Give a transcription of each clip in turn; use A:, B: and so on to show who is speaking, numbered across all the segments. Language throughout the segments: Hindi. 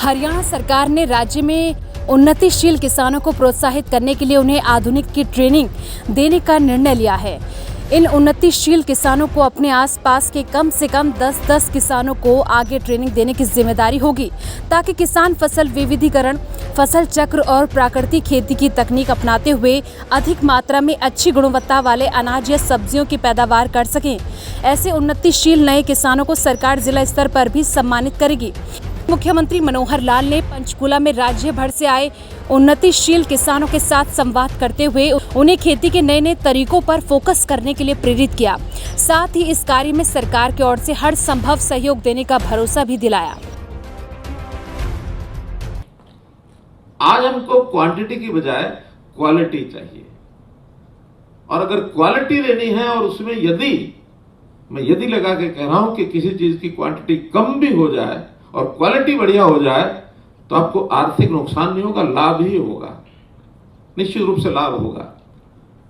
A: हरियाणा सरकार ने राज्य में उन्नतिशील किसानों को प्रोत्साहित करने के लिए उन्हें आधुनिक की ट्रेनिंग देने का निर्णय लिया है। इन उन्नतिशील किसानों को अपने आसपास के कम से कम 10 किसानों को आगे ट्रेनिंग देने की जिम्मेदारी होगी, ताकि किसान फसल विविधीकरण, फसल चक्र और प्राकृतिक खेती की तकनीक अपनाते हुए अधिक मात्रा में अच्छी गुणवत्ता वाले अनाज या सब्जियों की पैदावार कर सकें। ऐसे उन्नतिशील नए किसानों को सरकार जिला स्तर पर भी सम्मानित करेगी। मुख्यमंत्री मनोहर लाल ने पंचकुला में राज्य भर से आए उन्नतिशील किसानों के साथ संवाद करते हुए उन्हें खेती के नए तरीकों पर फोकस करने के लिए प्रेरित किया। साथ ही इस कार्य में सरकार की ओर से हर संभव सहयोग देने का भरोसा भी दिलाया।
B: आज हमको क्वांटिटी की बजाय क्वालिटी चाहिए, और अगर क्वालिटी लेनी है और उसमें यदि लगा के कह रहा हूं कि किसी चीज की क्वांटिटी कम भी हो जाए और क्वालिटी बढ़िया हो जाए तो आपको आर्थिक नुकसान नहीं होगा, लाभ ही होगा, निश्चित रूप से लाभ होगा।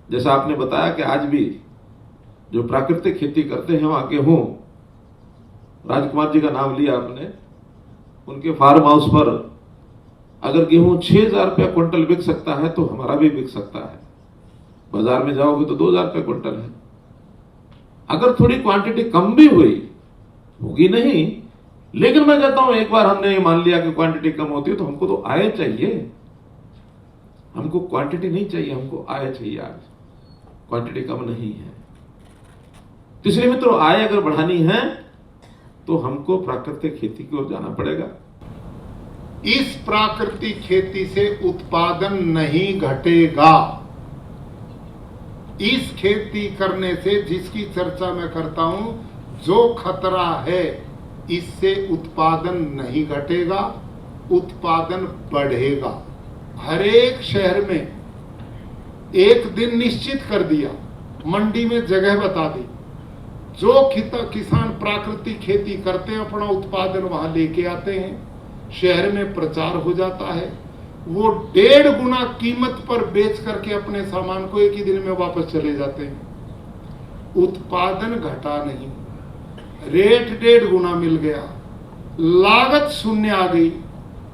B: जैसा आपने बताया कि आज भी जो प्राकृतिक खेती करते हैं वहां गेहूं, राजकुमार जी का नाम लिया आपने, उनके फार्म हाउस पर अगर गेहूं 6,000 रुपया क्विंटल बिक सकता है तो हमारा भी बिक सकता है। बाजार में जाओगे तो 2,000 रुपये क्विंटल है। अगर थोड़ी क्वांटिटी कम भी होगी नहीं, लेकिन मैं कहता हूं एक बार हमने ये मान लिया कि क्वांटिटी कम होती है तो हमको तो आय चाहिए, हमको क्वांटिटी नहीं चाहिए, हमको आय चाहिए। आज क्वांटिटी कम नहीं है, तो इसलिए मित्रों आय अगर बढ़ानी है तो हमको प्राकृतिक खेती की ओर जाना पड़ेगा।
C: इस प्राकृतिक खेती से उत्पादन नहीं घटेगा। इस खेती करने से जिसकी चर्चा मैं करता हूं, जो खतरा है इससे उत्पादन नहीं घटेगा, उत्पादन बढ़ेगा। हर एक शहर में एक दिन निश्चित कर दिया, मंडी में जगह बता दी, जो किसान प्राकृतिक खेती करते हैं अपना उत्पादन वहां लेके आते हैं, शहर में प्रचार हो जाता है, वो 1.5 गुना कीमत पर बेच करके अपने सामान को एक ही दिन में वापस चले जाते हैं। उत्पादन घटा नहीं, रेट 1.5 गुना मिल गया, लागत शून्य आ गई,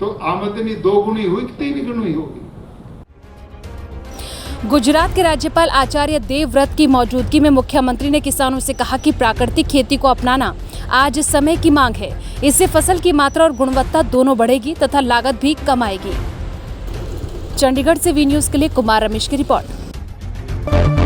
C: तो आमदनी 2 गुनी हुई कि 3 गुनी होगी।
A: गुजरात के राज्यपाल आचार्य देवव्रत की मौजूदगी में मुख्यमंत्री ने किसानों से कहा कि प्राकृतिक खेती को अपनाना आज समय की मांग है। इससे फसल की मात्रा और गुणवत्ता दोनों बढ़ेगी तथा लागत भी कम आएगी। चंडीगढ़ से वी न्यूज़ के लिए कुमार रमेश की रिपोर्ट।